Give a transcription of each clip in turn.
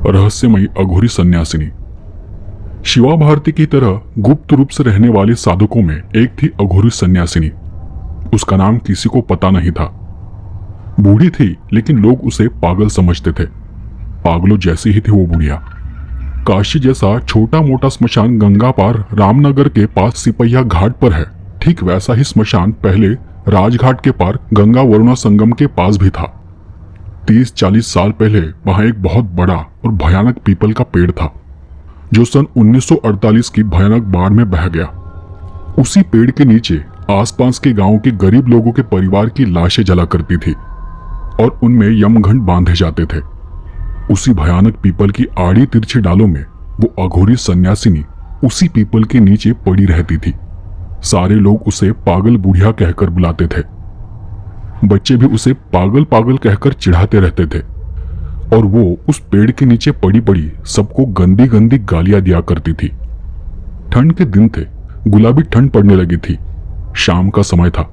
रहस्यमयी अघोरी सन्यासिनी। शिवा भारती की तरह गुप्त रूप से रहने वाले साधकों में एक थी अघोरी सन्यासिनी। उसका नाम किसी को पता नहीं था। बूढ़ी थी लेकिन लोग उसे पागल समझते थे। पागलों जैसी ही थी वो बुढ़िया। काशी जैसा छोटा मोटा स्मशान गंगा पार रामनगर के पास सिपहिया घाट पर है, ठीक वैसा ही स्मशान पहले राजघाट के पार गंगा वरुणा संगम के पास भी था। 30-40 साल पहले वहां एक बहुत बड़ा और भयानक पीपल का पेड़ था जो सन 1948 की भयानक बाढ़ में बह गया। उसी पेड़ के नीचे आसपास के गांवों के गरीब लोगों के परिवार की लाशें जला करती थी और उनमें यमघंट बांधे जाते थे। उसी भयानक पीपल की आड़ी तिरछी डालों में वो अघोरी सन्यासिनी उसी पीपल के नीचे पड़ी रहती थी। सारे लोग उसे पागल बुढ़िया कहकर बुलाते थे। बच्चे भी उसे पागल पागल कहकर चिढ़ाते रहते थे और वो उस पेड़ के नीचे पड़ी पड़ी सबको गंदी गंदी गालियां दिया करती थी। ठंड के दिन थे, गुलाबी ठंड पड़ने लगी थी। शाम का समय था।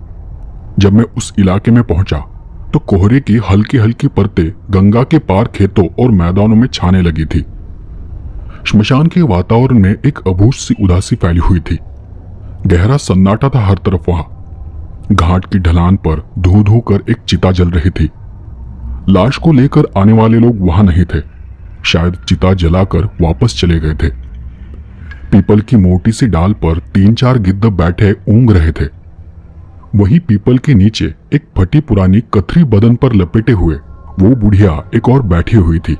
जब मैं उस इलाके में पहुंचा तो कोहरे की हल्की हल्की परतें गंगा के पार खेतों और मैदानों में छाने लगी थी। श्मशान के वातावरण में एक अबूझ सी उदासी फैली हुई थी। गहरा सन्नाटा था हर तरफ। वहां घाट की ढलान पर धू धू कर एक चिता जल रही थी। लाश को लेकर आने वाले लोग वहां नहीं थे, शायद चिता जलाकर वापस चले गए थे। पीपल की मोटी सी डाल पर 3-4 गिद्ध बैठे ऊँग रहे थे। वही पीपल के नीचे एक फटी पुरानी कथरी बदन पर लपेटे हुए वो बुढ़िया एक और बैठी हुई थी।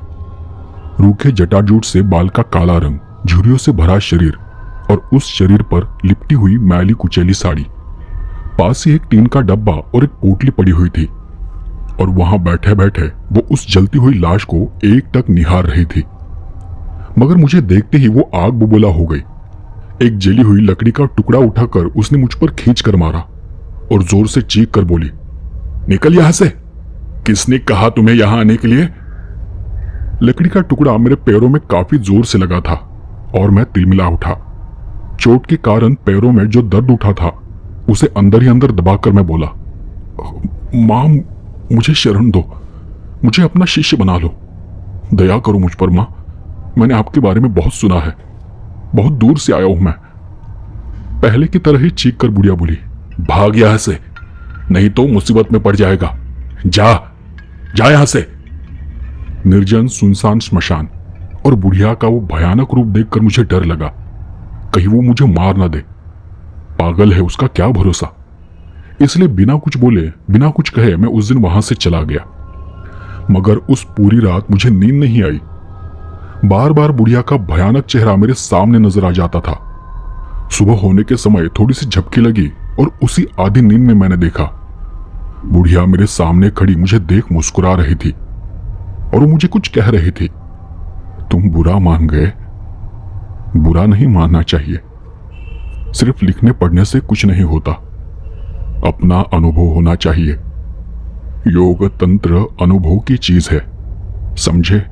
रूखे जटाजूट से बाल का काला रंग, झुर्रियों से भरा शरीर और उस शरीर पर लिपटी हुई मैली कुचैली साड़ी। पास ही एक टीन का डब्बा और एक पोटली पड़ी हुई थी और वहां बैठे बैठे वो उस जलती हुई लाश को एकटक निहार रही थी। मगर मुझे देखते ही वो आग बुबुला हो गई। एक जली हुई लकड़ी का टुकड़ा उठाकर उसने मुझ पर खींच कर मारा और जोर से चीख कर बोली, निकल यहां से। किसने कहा तुम्हें यहां आने के लिए? लकड़ी का टुकड़ा मेरे पैरों में काफी जोर से लगा था और मैं तिलमिला उठा। चोट के कारण पैरों में जो दर्द उठा था उसे अंदर ही अंदर दबाकर मैं बोला, मां मुझे शरण दो, मुझे अपना शिष्य बना लो, दया करो मुझ पर मां। मैंने आपके बारे में बहुत सुना है, बहुत दूर से आया हूं मैं। पहले की तरह ही चीख कर बुढ़िया बोली, भाग यहां से, नहीं तो मुसीबत में पड़ जाएगा। जा जा यहां से। निर्जन सुनसान श्मशान और बुढ़िया का वो भयानक रूप देखकर मुझे डर लगा, कहीं वो मुझे मार ना दे। पागल है, उसका क्या भरोसा। इसलिए बिना कुछ बोले बिना कुछ कहे मैं उस दिन वहां से चला गया। मगर उस पूरी रात मुझे नींद नहीं आई। बार बार बुढ़िया का भयानक चेहरा मेरे सामने नजर आ जाता था। सुबह होने के समय थोड़ी सी झपकी लगी और उसी आधी नींद में मैंने देखा बुढ़िया मेरे सामने खड़ी मुझे देख मुस्कुरा रही थी और वो मुझे कुछ कह रही थी। तुम बुरा मान गए। बुरा नहीं मानना चाहिए। सिर्फ लिखने पढ़ने से कुछ नहीं होता, अपना अनुभव होना चाहिए। योग तंत्र अनुभव की चीज है, समझे।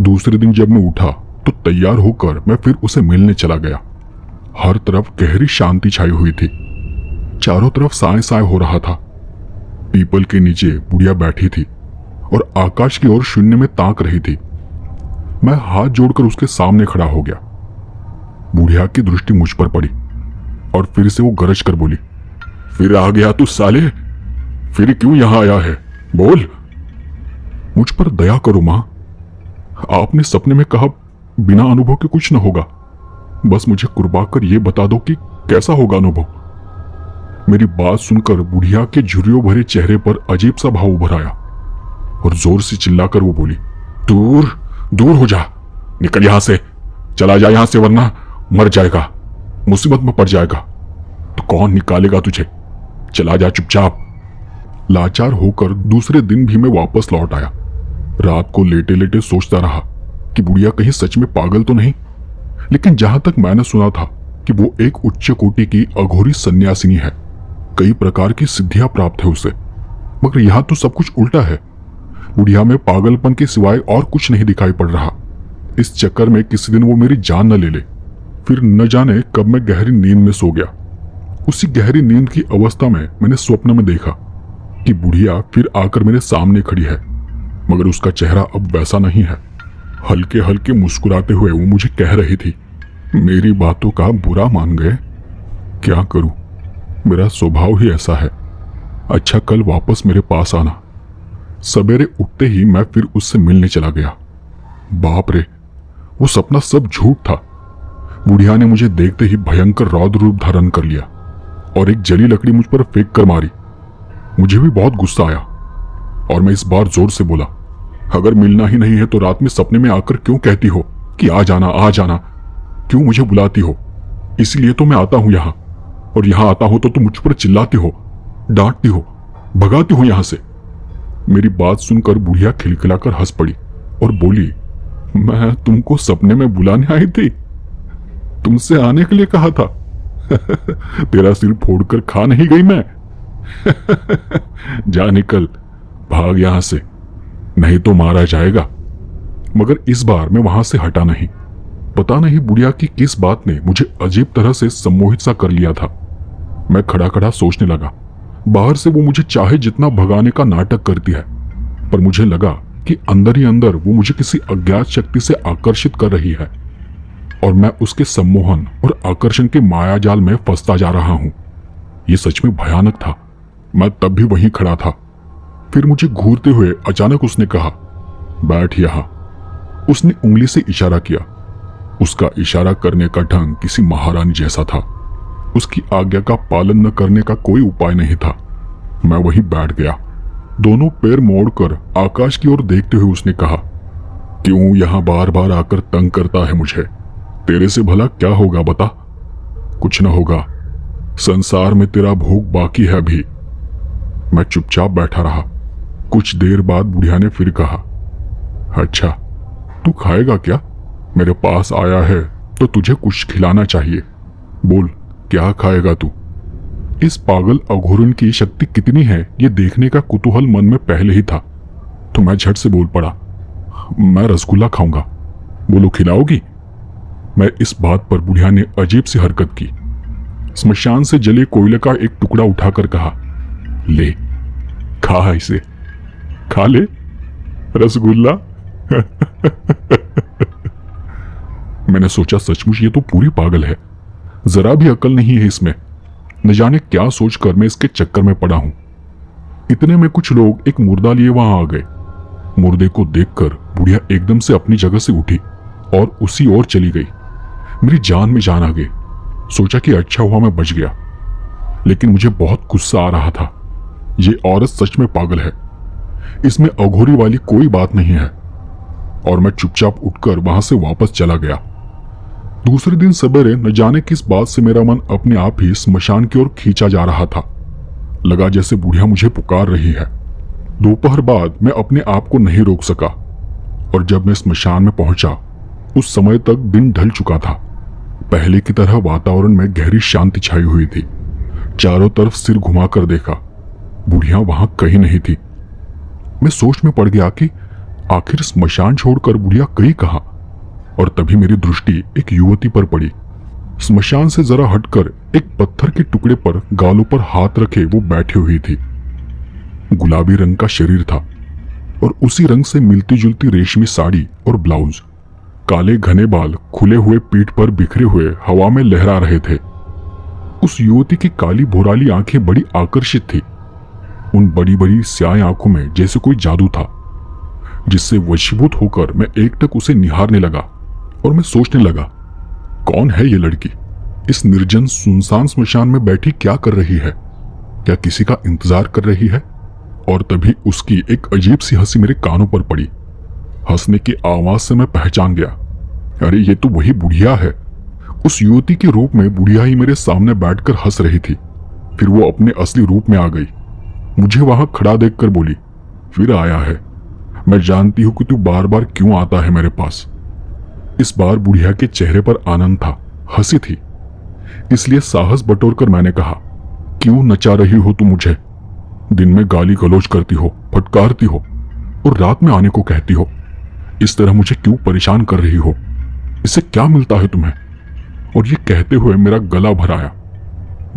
दूसरे दिन जब मैं उठा तो तैयार होकर मैं फिर उसे मिलने चला गया। हर तरफ गहरी शांति छाई हुई थी। चारों तरफ साए साए हो रहा था। पीपल के नीचे बुढ़िया बैठी थी और आकाश की ओर शून्य में ताक रही थी। मैं हाथ जोड़कर उसके सामने खड़ा हो गया। बुढ़िया की दृष्टि मुझ पर पड़ी और फिर से वो गरज कर बोली, फिर आ गया तू साले, फिर क्यों यहां आया है, बोल। मुझ पर दया करो मां, आपने सपने में कहा बिना अनुभव के कुछ न होगा, बस मुझे कुर्बा कर ये बता दो कि कैसा होगा अनुभव। मेरी बात सुनकर बुढ़िया के झुर्रियों भरे चेहरे पर अजीब सा भाव उभर आया और जोर से चिल्लाकर वो बोली, दूर दूर हो जा, निकल यहां से, चला जा यहां से वरना मर जाएगा, मुसीबत में पड़ जाएगा। तो कौन निकालेगा तुझे, चला जा चुपचाप। लाचार होकर दूसरे दिन भी मैं वापस लौट आया। रात को लेटे लेटे सोचता रहा कि बुढ़िया कहीं सच में पागल तो नहीं। लेकिन जहां तक मैंने सुना था कि वो एक उच्च कोटि की अघोरी सन्यासिनी है, कई प्रकार की सिद्धियां प्राप्त है उसे। मगर यहां तो सब कुछ उल्टा है। बुढ़िया में पागलपन के सिवाय और कुछ नहीं दिखाई पड़ रहा। इस चक्कर में किसी दिन वो मेरी जान न ले ले। फिर न जाने कब मैं गहरी नींद में सो गया। उसी गहरी नींद की अवस्था में मैंने स्वप्न में देखा कि बुढ़िया फिर आकर मेरे सामने खड़ी है, मगर उसका चेहरा अब वैसा नहीं है। हल्के हल्के मुस्कुराते हुए वो मुझे कह रही थी। मेरी बातों का बुरा मान गए। क्या करूं, मेरा स्वभाव ही ऐसा है। अच्छा, कल वापस मेरे पास आना। सवेरे उठते ही मैं फिर उससे मिलने चला गया। बाप रे, वो सपना सब झूठ था। बुढ़िया ने मुझे देखते ही भयंकर रौद्र रूप धारण कर लिया और एक जली लकड़ी मुझ पर फेंक कर मारी। मुझे भी बहुत गुस्सा आया और मैं इस बार जोर से बोला, अगर मिलना ही नहीं है तो रात में सपने में आकर क्यों कहती हो कि आ जाना आ जाना? क्यों मुझे बुलाती हो? इसलिए तो मैं आता हूं यहां, और यहां आता हूं तो तुम मुझ पर चिल्लाती हो, डांटती हो, भगाती हो यहां से। मेरी बात सुनकर बुढ़िया खिलखिलाकर हंस पड़ी और बोली, मैं तुमको सपने में बुलाने आई थी, तुमसे आने के लिए कहा था। तेरा सिर फोड़कर खा नहीं गई मैं? जा निकल, भाग यहां से, नहीं तो मारा जाएगा। मगर इस बार मैं वहां से हटा नहीं। पता नहीं बुढ़िया की किस बात ने मुझे अजीब तरह से सम्मोहित सा कर लिया था। मैं खड़ा खड़ा सोचने लगा। बाहर से वो मुझे चाहे जितना भगाने का नाटक करती है, पर मुझे लगा कि अंदर ही अंदर वो मुझे किसी अज्ञात शक्ति से आकर्षित कर रही है और मैं उसके सम्मोहन और आकर्षण के मायाजाल में फंसता जा रहा हूं। ये सच में भयानक था। मैं तब भी वहीं खड़ा था। फिर मुझे घूरते हुए अचानक उसने कहा, बैठ यहां। उसने उंगली से इशारा किया। उसका इशारा करने का ढंग किसी महारानी जैसा था। उसकी आज्ञा का पालन न करने का कोई उपाय नहीं था। मैं वहीं बैठ गया। दोनों पैर मोड़कर आकाश की ओर देखते हुए उसने कहा, क्यों यहां बार बार आकर तंग करता है मुझे? तेरे से भला क्या होगा बता? कुछ न होगा, संसार में तेरा भोग बाकी है अभी। मैं चुपचाप बैठा रहा। कुछ देर बाद बुढ़िया ने फिर कहा, अच्छा तू खाएगा क्या? मेरे पास आया है तो तुझे कुछ खिलाना चाहिए। बोल, क्या खाएगा तू? इस पागल अघोरन की शक्ति कितनी है ये देखने का कुतूहल मन में पहले ही था, तो मैं झट से बोल पड़ा, मैं रसगुल्ला खाऊंगा। बोलो, खिलाओगी? मैं इस बात पर बुढ़िया ने अजीब सी हरकत की। स्मशान से जले कोयले का एक टुकड़ा उठाकर कहा, ले खा, इसे खा ले, रसगुल्ला। मैंने सोचा, सचमुच ये तो पूरी पागल है, जरा भी अकल नहीं है इसमें। न जाने क्या सोचकर मैं इसके चक्कर में पड़ा हूं। इतने में कुछ लोग एक मुर्दा लिए वहां आ गए। मुर्दे को देखकर बुढ़िया एकदम से अपनी जगह से उठी और उसी ओर चली गई। मेरी जान में जान आ गई। सोचा कि अच्छा हुआ मैं बच गया, लेकिन मुझे बहुत गुस्सा आ रहा था। ये औरत सच में पागल है, इसमें अघोरी वाली कोई बात नहीं है। और मैं चुपचाप उठकर वहां से वापस चला गया। दूसरे दिन सवेरे न जाने किस बात से मेरा मन अपने आप ही स्मशान की ओर खींचा जा रहा था। लगा जैसे बुढ़िया मुझे पुकार रही है। दोपहर बाद मैं अपने आप को नहीं रोक सका और जब मैं स्मशान में पहुंचा, उस समय तक दिन ढल चुका था। पहले की तरह वातावरण में गहरी शांति छाई हुई थी। चारों तरफ सिर घुमाकर देखा, बुढ़िया वहां कहीं नहीं थी। मैं सोच में पड़ गया कि आखिर स्मशान छोड़कर बुढ़िया गई कहां। और तभी मेरी दृष्टि एक युवती पर पड़ी। स्मशान से जरा हटकर एक पत्थर के टुकड़े पर गालों पर हाथ रखे वो बैठी हुई थी। गुलाबी रंग का शरीर था और उसी रंग से मिलती जुलती रेशमी साड़ी और ब्लाउज। काले घने बाल खुले हुए पीठ पर बिखरे हुए हवा में लहरा रहे थे। उस युवती की काली भोराली आंखें बड़ी आकर्षित थी। उन बड़ी बड़ी स्याह आंखों में जैसे कोई जादू था, जिससे वशीभूत होकर मैं एकटक उसे निहारने लगा और मैं सोचने लगा, कौन है ये लड़की? इस निर्जन सुनसान स्मशान में बैठी क्या कर रही है? क्या किसी का इंतजार कर रही है? और तभी उसकी एक अजीब सी हंसी मेरे कानों पर पड़ी। हंसने की आवाज से मैं पहचान गया, अरे ये तो वही बुढ़िया है। उस युवती के रूप में बुढ़िया ही मेरे सामने बैठकर हंस रही थी। फिर वो अपने असली रूप में आ गई। मुझे वहां खड़ा देखकर बोली, फिर आया है? मैं जानती हूं कि तू बार बार क्यों आता है मेरे पास। इस बार बुढ़िया के चेहरे पर आनंद था, हंसी थी। इसलिए साहस बटोरकर मैंने कहा, क्यों नचा रही हो तुम मुझे? दिन में गाली गलौज करती हो, फटकारती हो और रात में आने को कहती हो। इस तरह मुझे क्यों परेशान कर रही हो? इससे क्या मिलता है तुम्हें? और ये कहते हुए मेरा गला भर आया।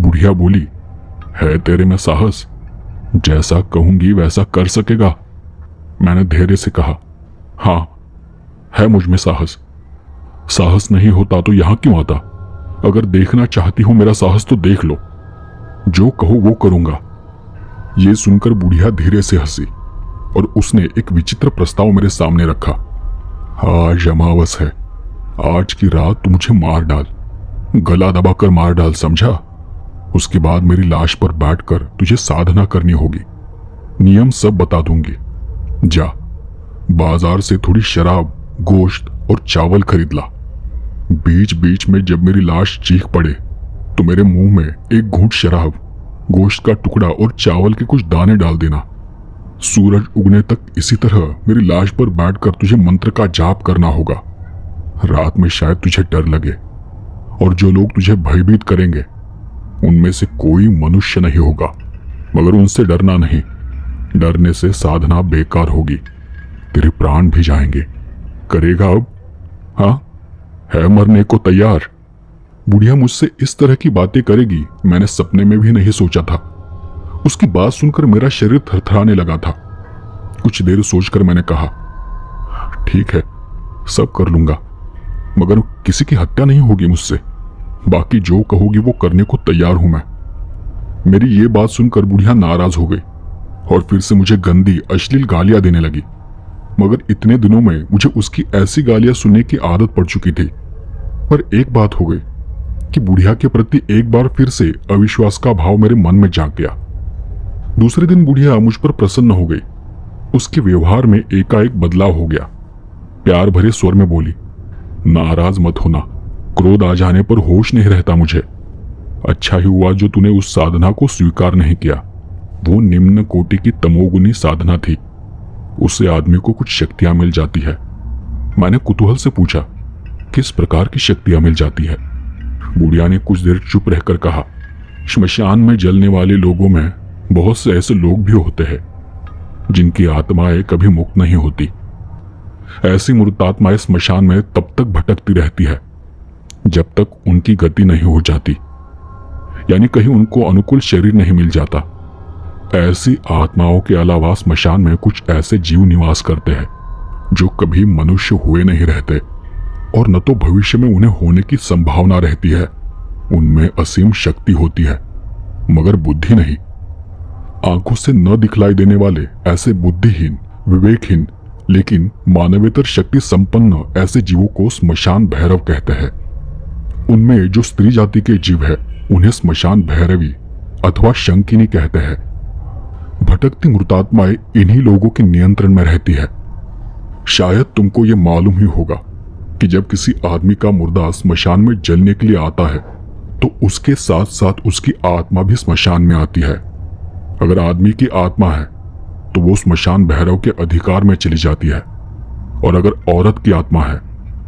बुढ़िया बोली, है तेरे में साहस? जैसा कहूंगी वैसा कर सकेगा? मैंने धैर्य से कहा, हाँ है मुझ में साहस। साहस नहीं होता तो यहां क्यों आता? अगर देखना चाहती हो मेरा साहस तो देख लो, जो कहो वो करूंगा। ये सुनकर बुढ़िया धीरे से हंसी और उसने एक विचित्र प्रस्ताव मेरे सामने रखा। आज अमावस है, आज की रात तू मुझे मार डाल, गला दबाकर मार डाल, समझा? उसके बाद मेरी लाश पर बैठकर तुझे साधना करनी होगी। नियम सब बता दूंगी। जा, बाजार से थोड़ी शराब, गोश्त और चावल खरीद ला। बीच बीच में जब मेरी लाश चीख पड़े तो मेरे मुंह में एक घूंट शराब, गोश्त का टुकड़ा और चावल के कुछ दाने डाल देना। सूरज उगने तक इसी तरह मेरी लाश पर बैठकर तुझे मंत्र का जाप करना होगा। रात में शायद तुझे डर लगे और जो लोग तुझे भयभीत करेंगे उनमें से कोई मनुष्य नहीं होगा, मगर उनसे डरना नहीं। डरने से साधना बेकार होगी, तेरे प्राण भी जाएंगे। करेगा अब? हाँ, है मरने को तैयार? बुढ़िया मुझसे इस तरह की बातें करेगी मैंने सपने में भी नहीं सोचा था। उसकी बात सुनकर मेरा शरीर थरथराने लगा था। कुछ देर सोचकर मैंने कहा, ठीक है, सब कर लूंगा, मगर किसी की हत्या नहीं होगी मुझसे। बाकी जो कहोगी वो करने को तैयार हूं मैं। मेरी ये बात सुनकर बुढ़िया नाराज हो गई और फिर से मुझे गंदी अश्लील गालियां देने लगी। मगर इतने दिनों में मुझे उसकी ऐसी गालियां सुनने की आदत पड़ चुकी थी। पर एक बात हो गई कि बुढ़िया के प्रति एक बार फिर से अविश्वास का भाव मेरे मन में जाग गया। दूसरे दिन बुढ़िया मुझ पर प्रसन्न हो गई। उसके व्यवहार में एकाएक बदलाव हो गया। प्यार भरे स्वर में बोली, नाराज मत होना, क्रोध आ जाने पर होश नहीं रहता मुझे। अच्छा ही हुआ जो तूने उस साधना को स्वीकार नहीं किया। वो निम्न कोटि की तमोगुनी साधना थी, उससे आदमी को कुछ शक्तियां मिल जाती है। मैंने कुतूहल से पूछा, किस प्रकार की शक्तियां मिल जाती है? बुढ़िया ने कुछ देर चुप रहकर कहा, श्मशान में जलने वाले लोगों में बहुत से ऐसे लोग भी होते हैं जिनकी आत्माएं कभी मुक्त नहीं होती। ऐसी मृतात्माएं स्मशान में तब तक भटकती रहती है जब तक उनकी गति नहीं हो जाती, यानी कहीं उनको अनुकूल शरीर नहीं मिल जाता। ऐसी आत्माओं के अलावा स्मशान में कुछ ऐसे जीव निवास करते हैं जो कभी मनुष्य हुए नहीं रहते और न तो भविष्य में उन्हें होने की संभावना रहती है। उनमें असीम शक्ति होती है मगर बुद्धि नहीं। आंखों से न दिखलाई देने वाले ऐसे बुद्धिहीन, विवेकहीन लेकिन मानवेतर शक्ति संपन्न ऐसे जीवों को स्मशान भैरव कहते हैं। उनमें जो स्त्री जाति के जीव है उन्हें स्मशान भैरवी अथवा शंकिनी कहते हैं। भटकती मृतात्माएं इन्हीं लोगों के नियंत्रण में रहती है। शायद तुमको ये मालूम ही होगा कि जब किसी आदमी का मुर्दा स्मशान में जलने के लिए आता है तो उसके साथ साथ उसकी आत्मा भी स्मशान में आती है। अगर आदमी की आत्मा है तो वो स्मशान भैरव के अधिकार में चली जाती है और अगर औरत की आत्मा है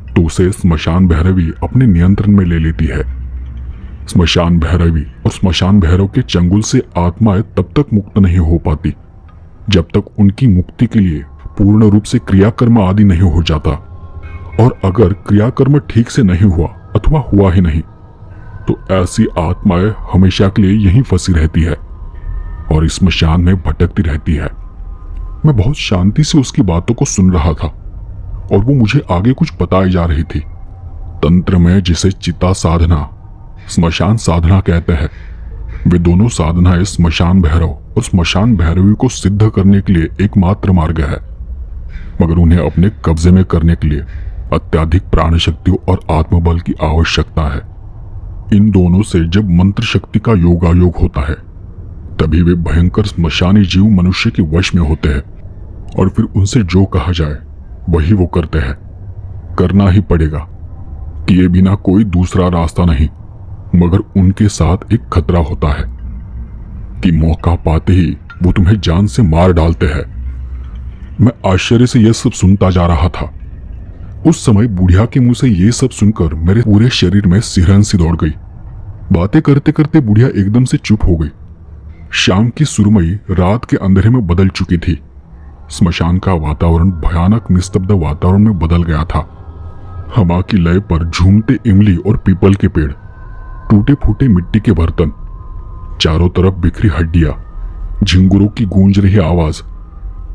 तो उसे स्मशान भैरवी अपने नियंत्रण में ले लेती है। स्मशान भैरवी और स्मशान भैरव के चंगुल से आत्माएं तब तक मुक्त नहीं हो पाती जब तक उनकी मुक्ति के लिए पूर्ण रूप से क्रियाकर्म आदि नहीं हो जाता। और अगर क्रियाकर्म ठीक से नहीं हुआ अथवा हुआ ही नहीं तो ऐसी आत्माएं हमेशा के लिए यहीं फंसी रहती है और इस स्मशान में भटकती रहती है। मैं बहुत शांति से उसकी बातों को सुन रहा था और वो मुझे आगे कुछ बताई जा रही थी। तंत्र में जिसे चिता साधना, स्मशान साधना कहते हैं, वे दोनों साधनाएं स्मशान भैरव और स्मशान भैरवी को सिद्ध करने के लिए एकमात्र मार्ग है, मगर उन्हें अपने कब्जे में करने के लिए अत्याधिक प्राण शक्ति और आत्मबल की आवश्यकता है। इन दोनों से जब मंत्र शक्ति का योगायोग होता है तभी वे भयंकर स्मशानी जीव मनुष्य के वश में होते हैं और फिर उनसे जो कहा जाए वही वो करते हैं। करना ही पड़ेगा, किए बिना कोई दूसरा रास्ता नहीं, मगर उनके साथ एक खतरा होता है कि मौका पाते ही वो तुम्हें जान से मार डालते हैं। मैं आश्चर्य से यह सब सुनता जा रहा था। उस समय बुढ़िया के मुंह से ये सब सुनकर मेरे पूरे शरीर में सिहरन सी दौड़ गई। बातें करते करते बुढ़िया एकदम से चुप हो गई। शाम की सुरमई रात के अंधेरे में बदल चुकी थी। स्मशान का वातावरण भयानक निस्तब्ध वातावरण में बदल गया था। हवा की लय पर झूमते इमली और पीपल के पेड़, टूटे फूटे मिट्टी के बर्तन, चारों तरफ बिखरी हड्डियां, झिंगुरों की गूंज रही आवाज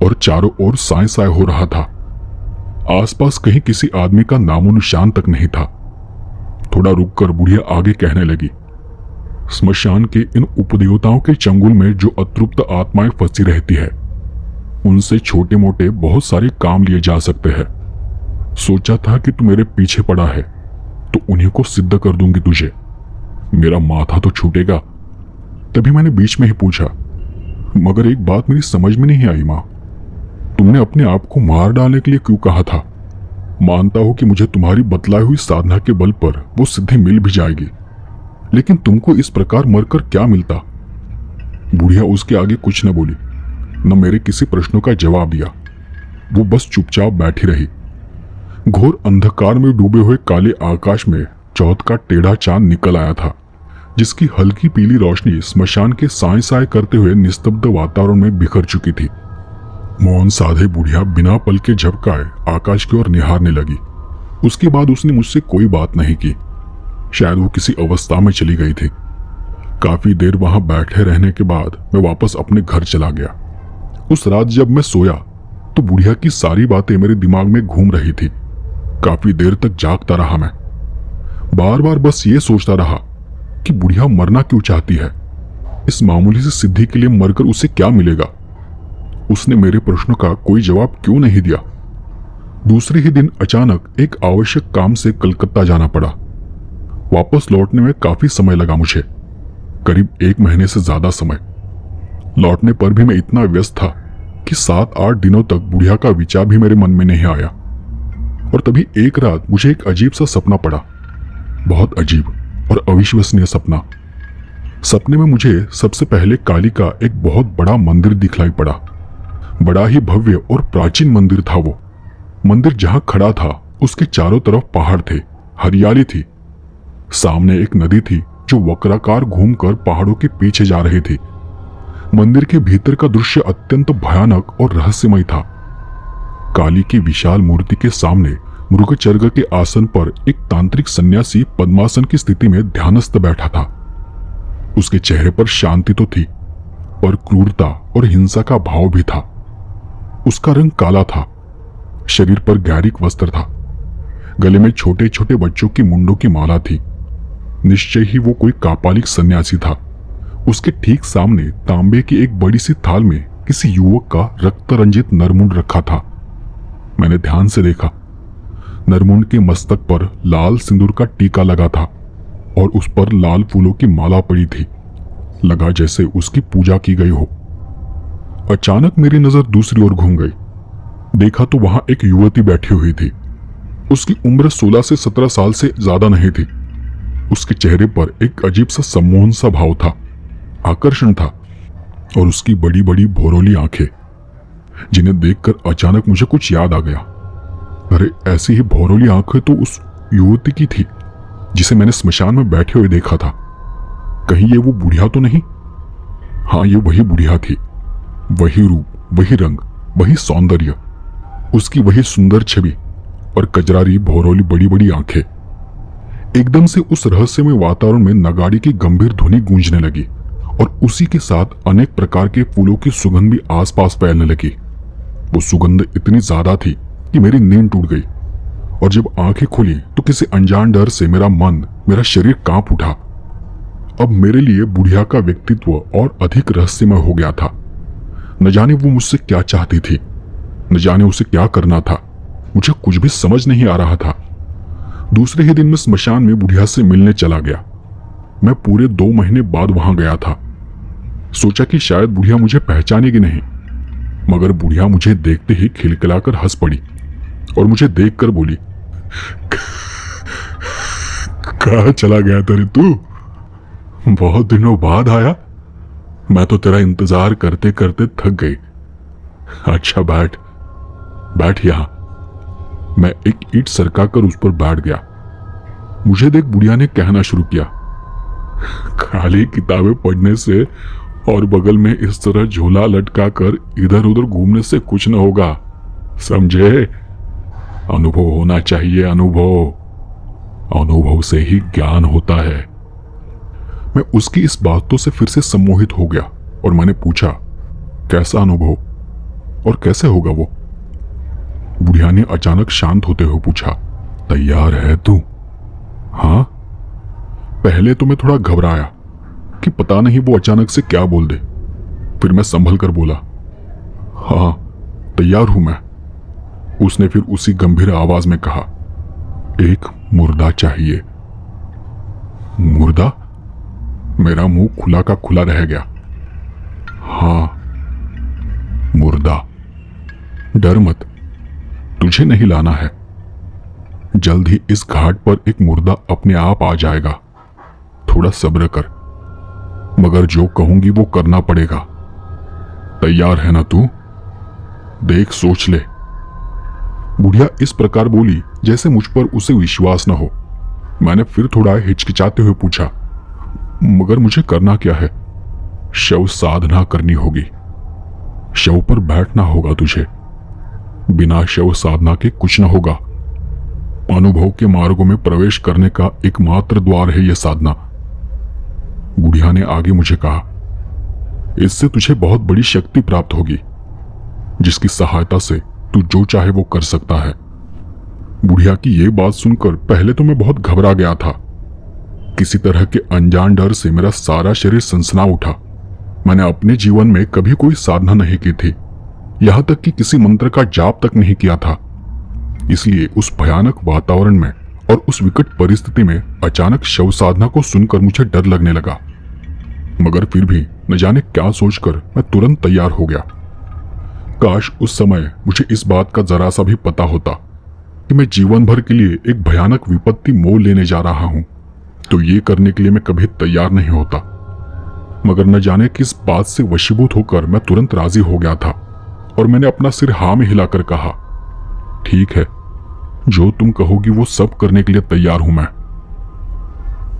और चारों ओर साय साय हो रहा था। आसपास कहीं किसी आदमी का नामो निशान तक नहीं था। थोड़ा रुककर बुढ़िया आगे कहने लगी, स्मशान के इन उपदेवताओं के चंगुल में जो अतृप्त आत्माएं फंसी रहती है, उनसे छोटे मोटे बहुत सारे काम लिए जा सकते हैं। सोचा था कि तू मेरे पीछे पड़ा है तो उन्हीं को सिद्ध कर दूंगी तुझे। मेरा माथा तो छूटेगा। तभी मैंने बीच में ही पूछा, मगर एक बात मेरी समझ में नहीं आई माँ, तुमने अपने आप को मार डालने के लिए क्यों कहा था? मानता हूं कि मुझे तुम्हारी बतलाई हुई साधना के बल पर वो सिद्धि मिल भी जाएगी, लेकिन तुमको इस प्रकार मरकर क्या मिलता? बुढ़िया उसके आगे कुछ न बोली, न मेरे किसी प्रश्नों का जवाब दिया। वो बस चुपचाप बैठी रही। घोर अंधकार में डूबे हुए काले आकाश में चौथ का टेढ़ा चांद निकल आया था, जिसकी हल्की पीली रोशनी स्मशान के साए साए करते हुए निस्तब्ध वातावरण में बिखर चुकी थी। मौन साधे बुढ़िया बिना पल के झपकाए आकाश की ओर निहारने लगी। उसके बाद उसने मुझसे कोई बात नहीं की। शायद वो किसी अवस्था में चली गई थी। काफी देर वहां बैठे रहने के बाद मैं वापस अपने घर चला गया। उस रात जब मैं सोया तो बुढ़िया की सारी बातें मेरे दिमाग में घूम रही थी। काफी देर तक जागता रहा मैं। बार बार बस ये सोचता रहा कि बुढ़िया मरना क्यों चाहती है। इस मामूली सी सिद्धि के लिए मरकर उसे क्या मिलेगा? उसने मेरे प्रश्नों का कोई जवाब क्यों नहीं दिया? दूसरे ही दिन अचानक एक आवश्यक काम से कलकत्ता जाना पड़ा। वापस लौटने में काफी समय लगा मुझे, करीब 1 महीने से ज्यादा समय। लौटने पर भी मैं इतना व्यस्त था कि 7-8 दिनों तक बुढ़िया का विचार भी मेरे मन में नहीं आया। और तभी एक रात मुझे एक अजीब सा सपना पड़ा, बहुत अजीब और अविश्वसनीय सपना। सपने में मुझे सबसे पहले काली का एक बहुत बड़ा मंदिर दिखलाई पड़ा। बड़ा ही भव्य और प्राचीन मंदिर था वो। मंदिर जहां खड़ा था उसके चारों तरफ पहाड़ थे, हरियाली थी। सामने एक नदी थी जो वक्राकार घूमकर पहाड़ों के पीछे जा रही थी। मंदिर के भीतर का दृश्य अत्यंत भयानक और रहस्यमय था। काली की विशाल मूर्ति के सामने मृगचर्ग के आसन पर एक तांत्रिक सन्यासी पद्मासन की स्थिति में ध्यानस्थ बैठा था। उसके चेहरे पर शांति तो थी, पर क्रूरता और हिंसा का भाव भी था। उसका रंग काला था, शरीर पर गैरिक वस्त्र था, गले में छोटे छोटे बच्चों की मुंडों की माला थी। निश्चय ही वो कोई कापालिक सन्यासी था। उसके ठीक सामने तांबे की एक बड़ी सी थाल में किसी युवक का रक्त रंजित नरमुंड रखा था। मैंने ध्यान से देखा। नरमुंड के मस्तक पर लाल सिंदूर का टीका लगा था और उस पर लाल फूलों की माला पड़ी थी। लगा जैसे उसकी पूजा की गई हो। अचानक मेरी नजर दूसरी ओर घूम गई। देखा तो वहां एक युवती बैठी हुई थी। उसकी उम्र 16 से 17 साल से ज्यादा नहीं थी। उसके चेहरे पर एक अजीब सा सम्मोहन सा भाव था, आकर्षण था, और उसकी बड़ी बड़ी भौरोली आंखें, जिन्हें देखकर अचानक मुझे कुछ याद आ गया। अरे ऐसी ही भौरोली आंखें तो उस युवती की थी जिसे मैंने स्मशान में बैठे हुए देखा था। कहीं ये वो बुढ़िया तो नहीं? हाँ, ये वही बुढ़िया थी। वही रूप, वही रंग, वही सौंदर्य, उसकी वही सुंदर छवि और कजरारी भौरोली बड़ी बड़ी आंखें। एकदम से उस रहस्यमय वातावरण में नगाड़ी की गंभीर ध्वनि गूंजने लगी और उसी के साथ अनेक प्रकार के फूलों की सुगंध भी आसपास फैलने लगी। वो सुगंध इतनी ज्यादा थी कि मेरी नींद टूट गई और जब आंखें खुली तो किसी अनजान डर से मेरा मन, मेरा शरीर कांप उठा। अब मेरे लिए बुढ़िया का व्यक्तित्व और अधिक रहस्यमय हो गया था। न जाने वो मुझसे क्या चाहती थी, न जाने उसे क्या करना था। मुझे कुछ भी समझ नहीं आ रहा था। दूसरे ही दिन मैं स्मशान में बुढ़िया से मिलने चला गया। मैं पूरे 2 महीने बाद वहां गया था। सोचा कि शायद बुढ़िया मुझे पहचानेगी नहीं, मगर बुढ़िया मुझे देखते ही खिलखिलाकर हंस पड़ी और मुझे देखकर बोली, कहाँ चला गया था रे तू? बहुत दिनों बाद आया। मैं तो तेरा इंतजार करते करते थक गई। अच्छा बैठ बैठ यहां। मैं एक ईंट सरकाकर उस पर बैठ गया। मुझे देख बुढ़िया ने कहना शुरू किया, खाली किताबें पढ़ने से और बगल में इस तरह झोला लटकाकर इधर उधर घूमने से कुछ न होगा, समझे? अनुभव होना चाहिए। अनुभव से ही ज्ञान होता है। मैं उसकी इस बातों से फिर से सम्मोहित हो गया और मैंने पूछा, कैसा अनुभव और कैसे होगा वो? बुढ़िया ने अचानक शांत होते हुए पूछा, तैयार है तू? हाँ। पहले तो मैं थोड़ा घबराया कि पता नहीं वो अचानक से क्या बोल दे। फिर मैं संभल कर बोला, हाँ तैयार हूं मैं। उसने फिर उसी गंभीर आवाज में कहा, एक मुर्दा चाहिए। मुर्दा? मेरा मुंह खुला का खुला रह गया। हाँ मुर्दा। डर मत, तुझे नहीं लाना है। जल्द ही इस घाट पर एक मुर्दा अपने आप आ जाएगा। थोड़ा सब्र कर, मगर जो कहूंगी वो करना पड़ेगा। तैयार है ना तू? देख सोच ले। बुढ़िया इस प्रकार बोली जैसे मुझ पर उसे विश्वास न हो। मैंने फिर थोड़ा हिचकिचाते हुए पूछा, मगर मुझे करना क्या है? शव साधना करनी होगी। शव पर बैठना होगा तुझे। बिना शव साधना के कुछ न होगा। अनुभव के मार्गों में प्रवेश करने का एकमात्र द्वार है यह साधना। बुढ़िया ने आगे मुझे कहा, इससे तुझे बहुत बड़ी शक्ति प्राप्त होगी, जिसकी सहायता से तू जो चाहे वो कर सकता है। बुढ़िया की ये बात सुनकर पहले तो मैं बहुत घबरा गया था। किसी तरह के अनजान डर से मेरा सारा शरीर सनसना उठा। मैंने अपने जीवन में कभी कोई साधना नहीं की थी, यहां तक कि किसी मंत्र का जाप तक नहीं किया था। इसलिए उस भयानक वातावरण में और उस विकट परिस्थिति में अचानक शव साधना को सुनकर मुझे डर लगने लगा। मगर फिर भी न जाने क्या सोचकर मैं तुरंत तैयार हो गया। काश उस समय मुझे इस बात का जरा सा भी पता होता कि मैं जीवन भर के लिए एक भयानक विपत्ति मोल लेने जा रहा हूं, तो ये करने के लिए मैं कभी तैयार नहीं होता। मगर न जाने किस बात से वशीभूत होकर मैं तुरंत राजी हो गया था और मैंने अपना सिर हाँ में हिलाकर कहा, ठीक है, जो तुम कहोगी वो सब करने के लिए तैयार हूं मैं।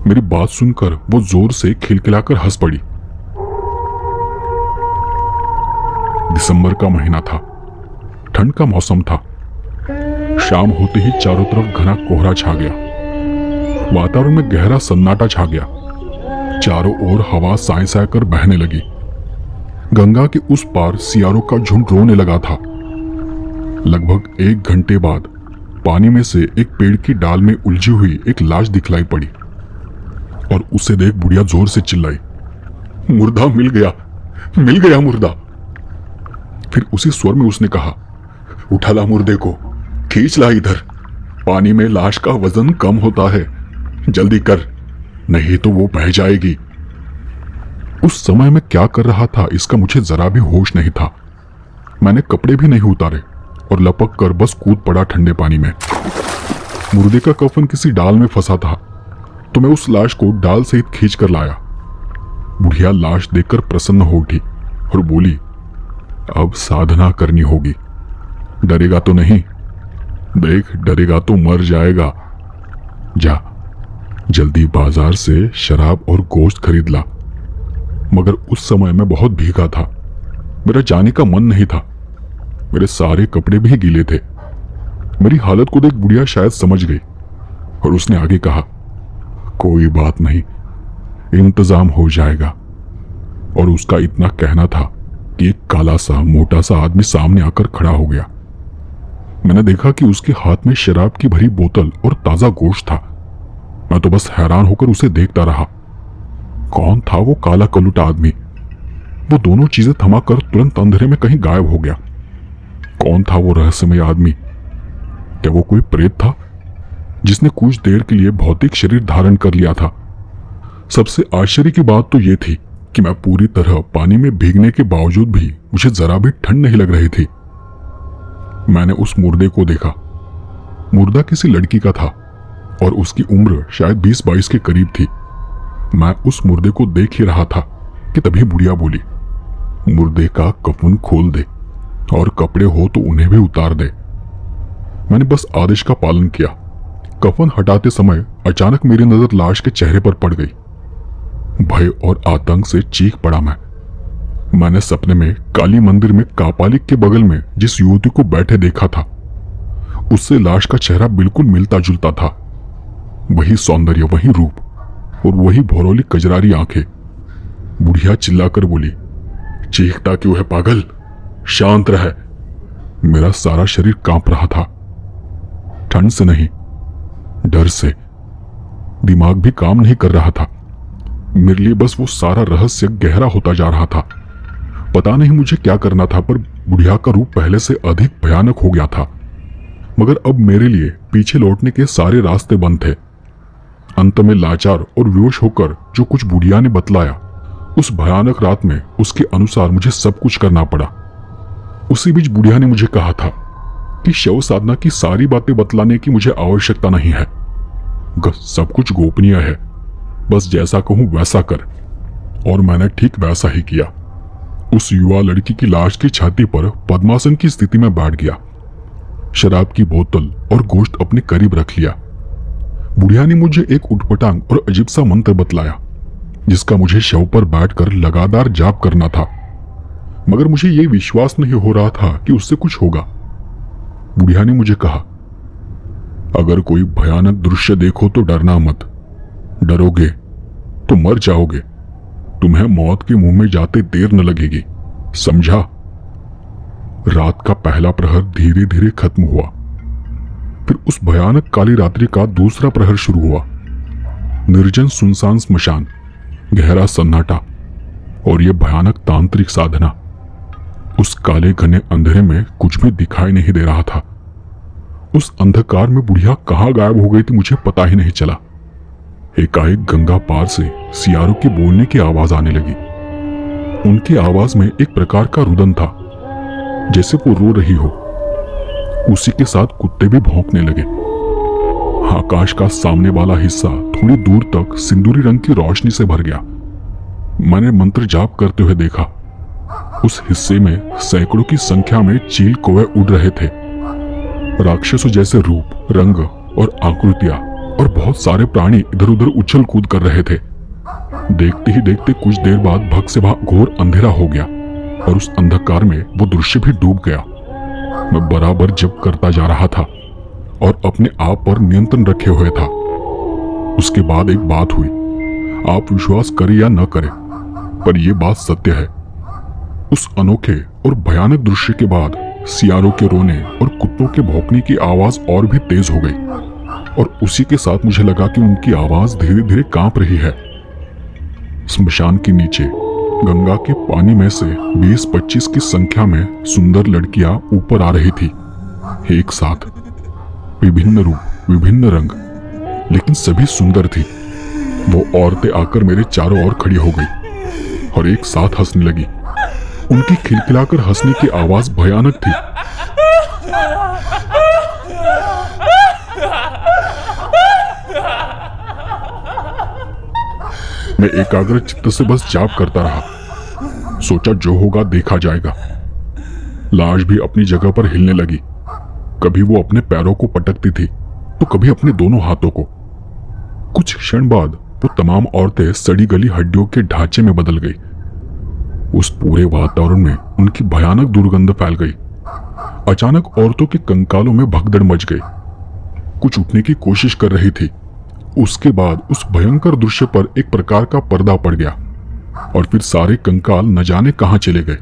मेरी बात सुनकर वो जोर से खिलखिलाकर हंस पड़ी। दिसंबर का महीना था, ठंड का मौसम था। शाम होते ही चारों तरफ घना कोहरा छा गया। वातावरण में गहरा सन्नाटा छा गया। चारों ओर हवा साए साए कर बहने लगी। गंगा के उस पार सियारों का झुंड रोने लगा था। लगभग 1 घंटे बाद पानी में से एक पेड़ की डाल में उलझी हुई एक लाश दिखलाई पड़ी और उसे देख बुढ़िया जोर से चिल्लाई, मुर्दा मिल गया मुर्दा। फिर उसी स्वर में उसने कहा, उठा ला मुर्दे को, खींच ला इधर। पानी में लाश का वजन कम होता है, जल्दी कर, नहीं तो वो बह जाएगी। उस समय मैं क्या कर रहा था इसका मुझे जरा भी होश नहीं था। मैंने कपड़े भी नहीं उतारे और लपक कर बस कूद पड़ा ठंडे पानी में। मुर्दे का कफन किसी डाल में फंसा था, तो मैं उस लाश को डाल सहित खींच कर लाया। बुढ़िया लाश देखकर प्रसन्न हो उठी और बोली, अब साधना करनी होगी। डरेगा तो नहीं? देख, डरेगा तो मर जाएगा। जा, जल्दी बाजार से शराब और गोश्त खरीद ला। मगर उस समय मैं बहुत भीगा था, मेरा जाने का मन नहीं था। मेरे सारे कपड़े भी गीले थे। मेरी हालत को देख बुढ़िया शायद समझ गई और उसने आगे कहा, कोई बात नहीं, इंतजाम हो जाएगा। और उसका इतना कहना था कि एक काला सा मोटा सा आदमी सामने आकर खड़ा हो गया। मैंने देखा कि उसके हाथ में शराब की भरी बोतल और ताजा गोश्त था। मैं तो बस हैरान होकर उसे देखता रहा। कौन था वो काला कलूटा आदमी? वो दोनों चीजें थमाकर तुरंत अंधेरे में कहीं गायब हो गया। कौन था वो रहस्यमय आदमी? क्या वो कोई प्रेत था जिसने कुछ देर के लिए भौतिक शरीर धारण कर लिया था? सबसे आश्चर्य की बात तो ये थी कि मैं पूरी तरह पानी में भीगने के बावजूद भी मुझे जरा भी ठंड नहीं लग रही थी। मैंने उस मुर्दे को देखा। मुर्दा किसी लड़की का था और उसकी उम्र शायद 20-22 के करीब थी। मैं उस मुर्दे को देख ही रहा था कि तभी बुढ़िया बोली, मुर्दे का कफन खोल दे और कपड़े हो तो उन्हें भी उतार दे। मैंने बस आदेश का पालन किया। कफन हटाते समय अचानक मेरी नजर लाश के चेहरे पर पड़ गई। भय और आतंक से चीख पड़ा मैंने सपने में काली मंदिर में कापालिक के बगल में जिस युवती को बैठे देखा था, उससे लाश का चेहरा बिल्कुल मिलता जुलता था। वही सौंदर्य, वही रूप और वही भौरोली कजरारी आंखें। बुढ़िया चिल्लाकर बोली, चीखता क्यों है पागल, शांत रह। मेरा सारा शरीर कांप रहा था। ठंड से नहीं, डर से। दिमाग भी काम नहीं कर रहा था। मेरे लिए बस वो सारा रहस्य गहरा होता जा रहा था। पता नहीं मुझे क्या करना था, पर बुढ़िया का रूप पहले से अधिक भयानक हो गया था। मगर अब मेरे लिए पीछे लौटने के सारे रास्ते बंद थे। अंत में लाचार और विवश होकर जो कुछ बुढ़िया ने बतलाया, उस भयानक रात में उसके अनुसार मुझे सब कुछ करना पड़ा। उसी बीच बुढ़िया ने मुझे कहा था कि शव साधना की सारी बातें बतलाने की मुझे आवश्यकता नहीं है। सब कुछ गोपनीय है, बस जैसा कहूं वैसा कर। और मैंने ठीक वैसा ही किया। उस युवा लड़की की लाश की छाती पर पद्मासन की स्थिति में बैठ गया। शराब की बोतल और गोश्त अपने करीब रख लिया। बुढ़िया ने मुझे एक उटपटांग और अजीब सा मंत्र बतलाया, जिसका मुझे शव पर बैठकर लगातार जाप करना था। मगर मुझे यह विश्वास नहीं हो रहा था कि उससे कुछ होगा। बुढ़िया ने मुझे कहा, अगर कोई भयानक दृश्य देखो तो डरना मत। डरोगे तो मर जाओगे। तुम्हें मौत के मुंह में जाते देर न लगेगी, समझा? रात का पहला प्रहर धीरे धीरे खत्म हुआ। फिर उस भयानक काली रात्रि का दूसरा प्रहर शुरू हुआ। निर्जन सुनसान स्मशान, गहरा सन्नाटा और यह भयानक तांत्रिक साधना। उस काले घने अंधेरे में कुछ भी दिखाई नहीं दे रहा था। उस अंधकार में बुढ़िया कहां गायब हो गई थी मुझे पता ही नहीं चला। एकाएक गंगा पार से सियारों के बोलने की आवाज आने लगी। उनकी आवाज में एक प्रकार का रुदन था, जैसे वो रो रही हो। उसी के साथ कुत्ते भी भौंकने लगे। आकाश का सामने वाला हिस्सा थोड़ी दूर तक सिंदूरी रंग की रोशनी से भर गया। मैंने मंत्र जाप करते हुए देखा। उस हिस्से में सैकड़ों की संख्या में चील कौवे उड़ रहे थे। राक्षसों जैसे रूप, रंग और आकृतियां और बहुत सारे प्राणी इधर उधर उछल कूद कर रहे थे। देखते ही देखते कुछ देर बाद भग से वहां घोर अंधेरा हो गया और उस अंधकार में वो दृश्य भी डूब गया। मैं बराबर जप करता जा रहा था और अपने आप पर नियंत्रण रखे हुए था। उसके बाद एक बात हुई। आप विश्वास करें या न करें, पर यह बात सत्य है। उस अनोखे और भयानक दृश्य के बाद सियारों के रोने और कुत्तों के भौंकने की आवाज और भी तेज हो गई, और उसी के साथ मुझे लगा कि उनकी आवाज धीरे धीरे कांप रही है। स्मशान के नीचे गंगा के पानी में से 20-25 की संख्या में सुंदर लड़कियां ऊपर आ रही थी, एक साथ। विभिन्न रूप, विभिन्न रंग, लेकिन सभी सुंदर थी। वो औरतें आकर मेरे चारों ओर खड़ी हो गई और एक साथ हंसने लगी। उनकी खिलखिलाकर हंसने की आवाज भयानक थी। मैं एकाग्र चित्त से बस जाप करता रहा। सोचा जो होगा देखा जाएगा। लाश भी अपनी जगह पर हिलने लगी। कभी वो अपने पैरों को पटकती थी तो कभी अपने दोनों हाथों को। कुछ क्षण बाद वो तमाम औरतें सड़ी गली हड्डियों के ढांचे में बदल गई। उस पूरे वातावरण में उनकी भयानक दुर्गंध फैल गई। अचानक औरतों के कंकालों में भगदड़ मच गई। कुछ उठने की कोशिश कर रही थी। उसके बाद उस भयंकर दृश्य पर एक प्रकार का पर्दा पड़ गया और फिर सारे कंकाल न जाने कहां चले गए।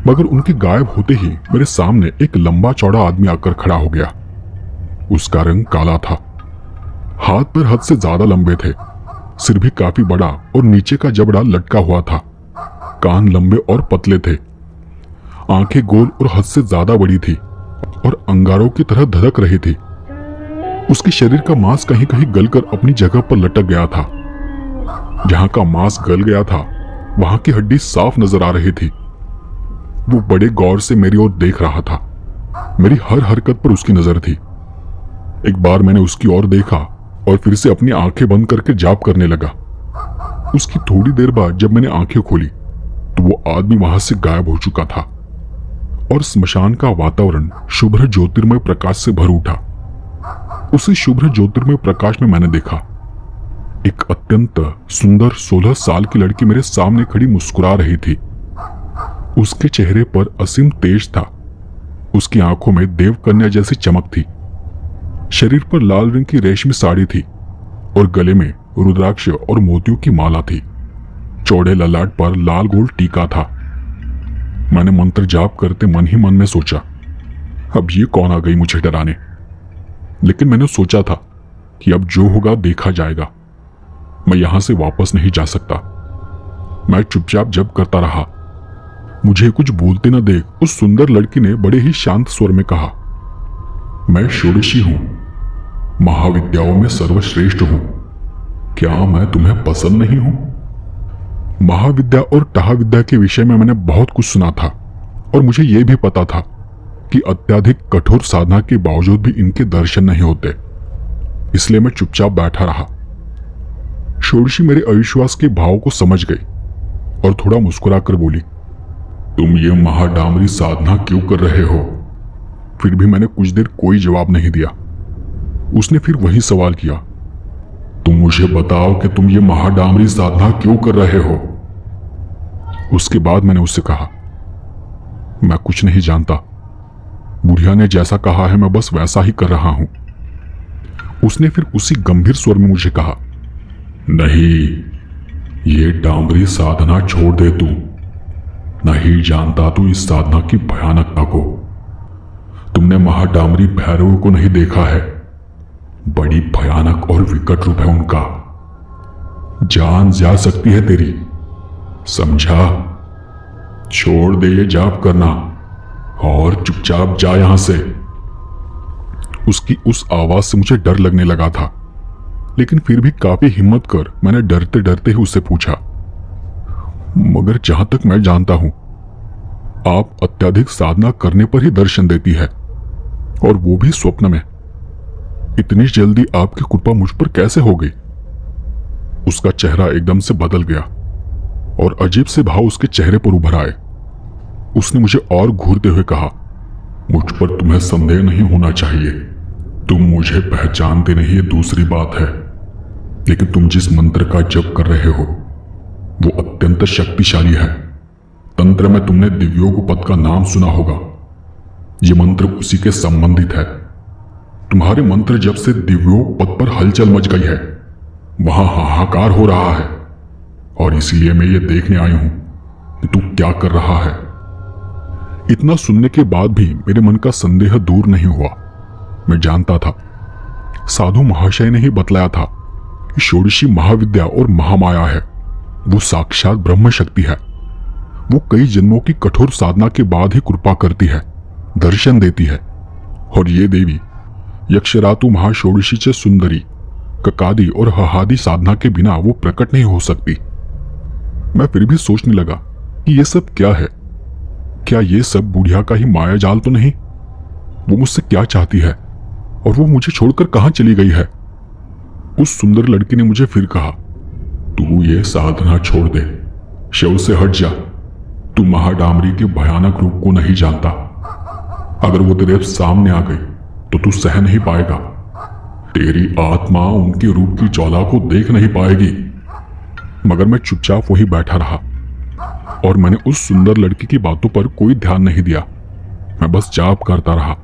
मगर उनके गायब होते ही मेरे सामने एक लंबा चौड़ा आदमी आकर खड़ा हो गया। उसका रंग काला था। हाथ पैर हद से ज्यादा लंबे थे। सिर भी काफी बड़ा और नीचे का जबड़ा लटका हुआ था। कान लंबे और पतले थे। आंखें गोल और हद से ज्यादा बड़ी थी और अंगारों की तरह धधक रही थी। उसके शरीर का मांस कहीं कहीं गलकर अपनी जगह पर लटक गया था। जहां का मांस गल गया था वहां की हड्डी साफ नजर आ रही थी। वो बड़े गौर से मेरी ओर देख रहा था। मेरी हर हरकत पर उसकी नजर थी। एक बार मैंने उसकी ओर देखा और फिर से अपनी आंखें बंद करके जाप करने लगा। उसकी थोड़ी देर बाद जब मैंने आंखें खोली तो वो आदमी वहां से गायब हो चुका था और स्मशान का वातावरण शुभ्र ज्योतिर्मय प्रकाश से भर उठा। उसी शुभ्र ज्योतिर्मय प्रकाश में मैंने देखा एक अत्यंत सुंदर 16 साल की लड़की मेरे सामने खड़ी मुस्कुरा रही थी। उसके चेहरे पर असीम तेज था। उसकी आंखों में देवकन्या जैसी चमक थी। शरीर पर लाल रंग की रेशमी साड़ी थी और गले में रुद्राक्ष और मोतियों की माला थी। चौड़े ललाट पर लाल गोल टीका था। मैंने मंत्र जाप करते मन ही मन में सोचा, अब ये कौन आ गई मुझे डराने। लेकिन मैंने सोचा था कि अब जो होगा देखा जाएगा। मैं यहां से वापस नहीं जा सकता। मैं चुपचाप जप करता रहा। मुझे कुछ बोलते न देख उस सुंदर लड़की ने बड़े ही शांत स्वर में कहा, मैं षोडशी हूं, महाविद्याओं में सर्वश्रेष्ठ हूं। क्या मैं तुम्हें पसंद नहीं हूं? महाविद्या और टहाविद्या के विषय में मैंने बहुत कुछ सुना था और मुझे यह भी पता था कि अत्यधिक कठोर साधना के बावजूद भी इनके दर्शन नहीं होते। इसलिए मैं चुपचाप बैठा रहा। षोडशी मेरे अविश्वास के भाव को समझ गई और थोड़ा मुस्कुराकर बोली, तुम ये महाडामरी साधना क्यों कर रहे हो? फिर भी मैंने कुछ देर कोई जवाब नहीं दिया। उसने फिर वही सवाल किया, तुम मुझे बताओ कि तुम ये महाडामरी साधना क्यों कर रहे हो? उसके बाद मैंने उससे कहा, मैं कुछ नहीं जानता। बुढ़िया ने जैसा कहा है मैं बस वैसा ही कर रहा हूं। उसने फिर उसी गंभीर स्वर में मुझे कहा, नहीं, ये डामरी साधना छोड़ दे तू। नहीं जानता तू इस साधना की भयानकता को। तुमने महाडामरी भैरव को नहीं देखा है। बड़ी भयानक और विकट रूप है उनका। जान जा सकती है तेरी, समझा? छोड़ दे ये जाप करना और चुपचाप जा यहां से। उसकी उस आवाज से मुझे डर लगने लगा था, लेकिन फिर भी काफी हिम्मत कर मैंने डरते डरते ही उससे पूछा, मगर जहां तक मैं जानता हूं, आप अत्यधिक साधना करने पर ही दर्शन देती है, और वो भी स्वप्न में। इतनी जल्दी आपकी कृपा मुझ पर कैसे हो गई? उसका चेहरा एकदम से बदल गया और अजीब से भाव उसके चेहरे पर उभर आए। उसने मुझे और घूरते हुए कहा, मुझ पर तुम्हें संदेह नहीं होना चाहिए। तुम मुझे पहचानते नहीं, ये दूसरी बात है, लेकिन तुम जिस मंत्र का जप कर रहे हो वो अत्यंत शक्तिशाली है। तंत्र में तुमने दिव्योग पद का नाम सुना होगा। ये मंत्र उसी के संबंधित है। तुम्हारे मंत्र जब से दिव्योग पद पर हलचल मच गई है, वहां हाहाकार हो रहा है, और इसीलिए मैं ये देखने आई हूं कि तू क्या कर रहा है। इतना सुनने के बाद भी मेरे मन का संदेह दूर नहीं हुआ। मैं जानता था, साधु महाशय ने ही बतलाया था कि षोडशी महाविद्या और महामाया है। वो साक्षात ब्रह्म शक्ति है। वो कई जन्मों की कठोर साधना के बाद ही कृपा करती है, दर्शन देती है। और ये देवी यक्षरातु महाषोडशी च सुंदरी, ककादी और हहादी साधना के बिना वो प्रकट नहीं हो सकती। मैं फिर भी सोचने लगा कि ये सब क्या है। क्या ये सब बुढ़िया का ही माया जाल तो नहीं? वो मुझसे क्या चाहती है और वो मुझे छोड़कर कहां चली गई है? उस सुंदर लड़की ने मुझे फिर कहा, तू ये साधना छोड़ दे, शव से हट जा। तू महाडामरी के भयानक रूप को नहीं जानता। अगर वो तेरे सामने आ गई तो तू सह नहीं पाएगा। तेरी आत्मा उनके रूप की ज्वाला को देख नहीं पाएगी। मगर मैं चुपचाप वहीं बैठा रहा और मैंने उस सुंदर लड़की की बातों पर कोई ध्यान नहीं दिया। मैं बस जाप करता रहा।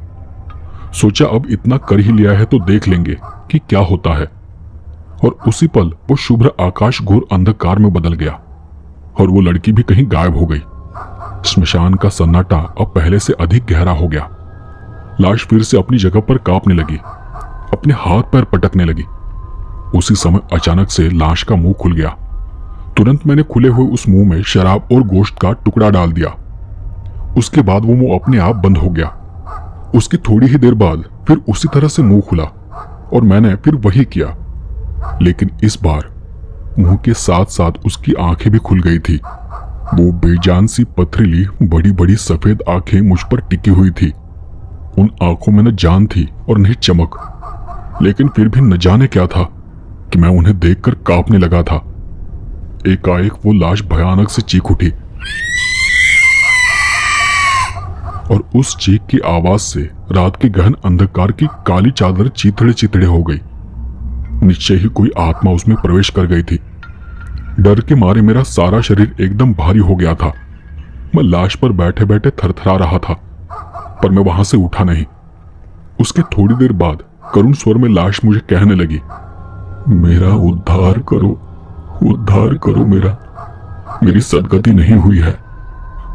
सोचा अब इतना कर ही लिया है तो देख लेंगे कि क्या होता है। और उसी पल वो शुभ्र आकाश घोर अंधकार में बदल गया और वो लड़की भी कहीं गायब हो गई। श्मशान का सन्नाटा अब पहले से अधिक गहरा हो गया। लाश फिर से अपनी जगह पर कांपने लगी, अपने हाथ पैर पटकने लगी। उसी समय अचानक से लाश का मुंह खुल गया। तुरंत मैंने खुले हुए उस मुंह में शराब और गोश्त का टुकड़ा डाल दिया। उसके बाद वो मुंह अपने आप बंद हो गया। उसकी थोड़ी ही देर बाद फिर उसी तरह से मुंह खुला और मैंने फिर वही किया, लेकिन इस बार मुंह के साथ साथ उसकी आंखें भी खुल गई थी। वो बेजान सी पथरीली बड़ी बड़ी सफेद आंखें मुझ पर टिकी हुई थी। उन आंखों में न जान थी और न चमक, लेकिन फिर भी न जाने क्या था कि मैं उन्हें देखकर कांपने लगा था। एकाएक वो लाश भयानक से चीख उठी और उस चीख की आवाज से रात के गहन अंधकार की काली चादर चिथड़े चिथड़े हो गई। निश्चय ही कोई आत्मा उसमें प्रवेश कर गई थी। डर के मारे मेरा सारा शरीर एकदम भारी हो गया था। मैं लाश पर बैठे बैठे थरथरा रहा था, पर मैं वहां से उठा नहीं। उसके थोड़ी देर बाद करुण स्वर में लाश मुझे कहने लगी, मेरा उद्धार करो, उद्धार करो मेरा। मेरी सदगति नहीं हुई है।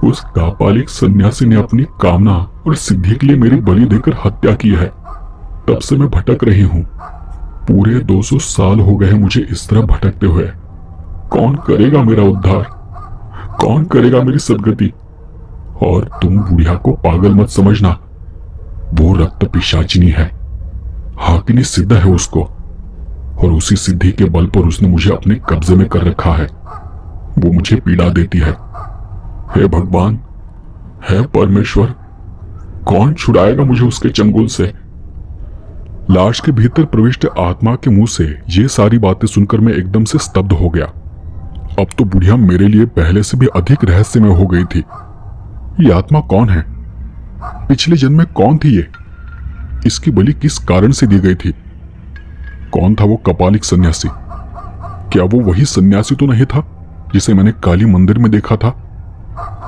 उस कापालिक सन्यासी ने अपनी कामना और सिद्धि के लिए मेरी बलि देकर हत्या की है। तब से मैं भटक रही हूँ। पूरे 200 साल हो गए मुझे इस तरह भटकते हुए। कौन करेगा मेरा उद्धार? कौन करेगा मेरी सदगति? और तुम बुढ़िया को पागल मत समझना, वो रक्त पिशाचिनी है। हाकिनी सिद्ध है उसको, और उसी सिद्धि के बल पर उसने मुझे अपने कब्जे में कर रखा है। वो मुझे पीड़ा देती है। हे भगवान, हे परमेश्वर, कौन छुड़ाएगा मुझे उसके चंगुल से? लाश के भीतर प्रविष्ट आत्मा के मुंह से ये सारी बातें सुनकर मैं एकदम से स्तब्ध हो गया। अब तो बुढ़िया मेरे लिए पहले से भी अधिक रहस्यमय हो गई थी। ये आत्मा कौन है? पिछले जन्म में कौन थी ये? इसकी बलि किस कारण से दी गई थी? कौन था वो कपालिक सन्यासी? क्या वो वही सन्यासी तो नहीं था जिसे मैंने काली मंदिर में देखा था?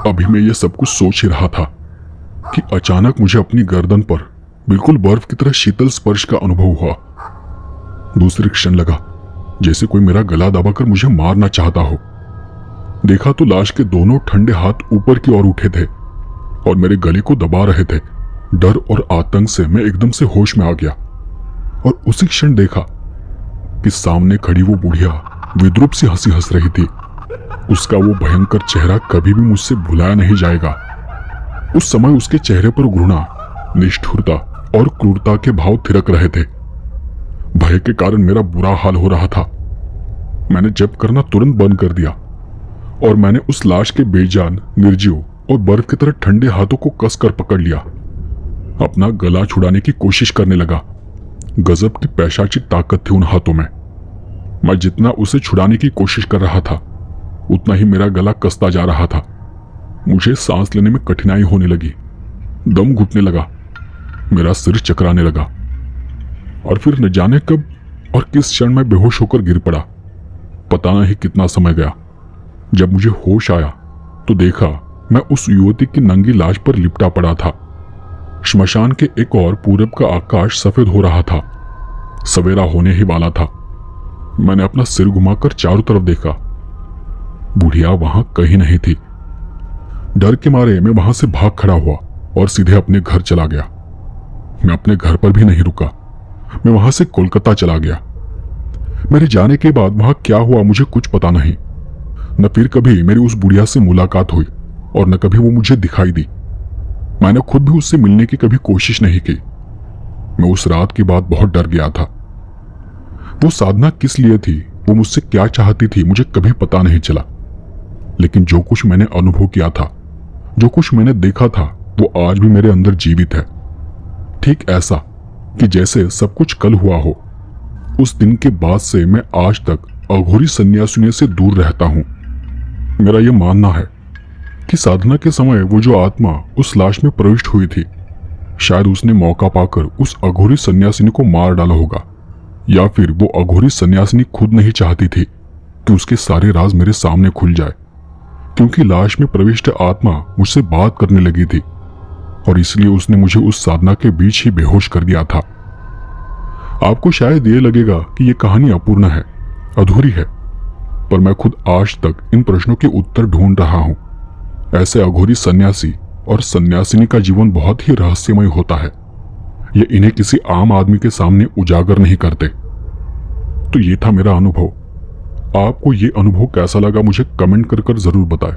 अभी मैं ये सब कुछ सोच ही रहा था कि अचानक मुझे अपनी गर्दन पर बिल्कुल बर्फ की तरह शीतल स्पर्श का अनुभव हुआ। दूसरे क्षण लगा जैसे कोई मेरा गला दबाकर मुझे मारना चाहता हो। देखा तो लाश के दोनों ठंडे हाथ ऊपर की ओर उठे थे और मेरे गले को दबा रहे थे। डर और आतंक से मैं एकदम से होश में आ गया और उसी क्षण देखा कि सामने खड़ी वो बुढ़िया विद्रूप सी हंसी हंस रही थी। उसका वो भयंकर चेहरा कभी भी मुझसे भुलाया नहीं जाएगा। उस समय उसके चेहरे पर घृणा, निष्ठुरता और क्रूरता के भाव थिरक रहे थे। भय के कारण मेरा बुरा हाल हो रहा था। मैंने जप करना तुरंत बंद कर दिया और मैंने उस लाश के बेजान, निर्जीव और बर्फ की तरह ठंडे हाथों को कसकर पकड़ लिया। अपना गला छुड़ाने की कोशिश करने लगा। गजब की पैशाचिक ताकत थी उन हाथों में। मैं जितना उसे छुड़ाने की कोशिश कर रहा था उतना ही मेरा गला कसता जा रहा था। मुझे सांस लेने में कठिनाई होने लगी, दम घुटने लगा, मेरा सिर चकराने लगा और फिर न जाने कब और किस क्षण में बेहोश होकर गिर पड़ा। पता नहीं कितना समय गया। जब मुझे होश आया तो देखा मैं उस युवती की नंगी लाश पर लिपटा पड़ा था। श्मशान के एक और पूरब का आकाश सफेद हो रहा था। सवेरा होने ही वाला था। मैंने अपना सिर घुमाकर चारों तरफ देखा। बुढ़िया वहां कहीं नहीं थी। डर के मारे मैं वहां से भाग खड़ा हुआ और सीधे अपने घर चला गया। मैं अपने घर पर भी नहीं रुका। मैं वहां से कोलकाता चला गया। मेरे जाने के बाद वहां क्या हुआ मुझे कुछ पता नहीं। न फिर कभी मेरी उस बुढ़िया से मुलाकात हुई और न कभी वो मुझे दिखाई दी। मैंने खुद भी उससे मिलने की कभी कोशिश नहीं की। मैं उस रात की बात बहुत डर गया था। वो साधना किस लिए थी, वो मुझसे क्या चाहती थी, मुझे कभी पता नहीं चला। लेकिन जो कुछ मैंने अनुभव किया था, जो कुछ मैंने देखा था, वो आज भी मेरे अंदर जीवित है। ठीक ऐसा कि जैसे सब कुछ कल हुआ हो। उस दिन के बाद से मैं आज तक अघोरी सन्यासिनी से दूर रहता हूं। मेरा यह मानना है कि साधना के समय वो जो आत्मा उस लाश में प्रविष्ट हुई थी, शायद उसने मौका पाकर उस अघोरी सन्यासिनी को मार डाला होगा, या फिर वो अघोरी सन्यासिनी खुद नहीं चाहती थी कि उसके सारे राज मेरे सामने खुल जाए, क्योंकि लाश में प्रविष्ट आत्मा मुझसे बात करने लगी थी और इसलिए उसने मुझे उस साधना के बीच ही बेहोश कर दिया था। आपको शायद ये लगेगा कि यह कहानी अपूर्ण है, अधूरी है, पर मैं खुद आज तक इन प्रश्नों के उत्तर ढूंढ रहा हूं। ऐसे अघोरी सन्यासी और सन्यासिनी का जीवन बहुत ही रहस्यमय होता है। ये इन्हें किसी आम आदमी के सामने उजागर नहीं करते। तो ये था मेरा अनुभव। आपको ये अनुभव कैसा लगा मुझे कमेंट कर जरूर बताएं।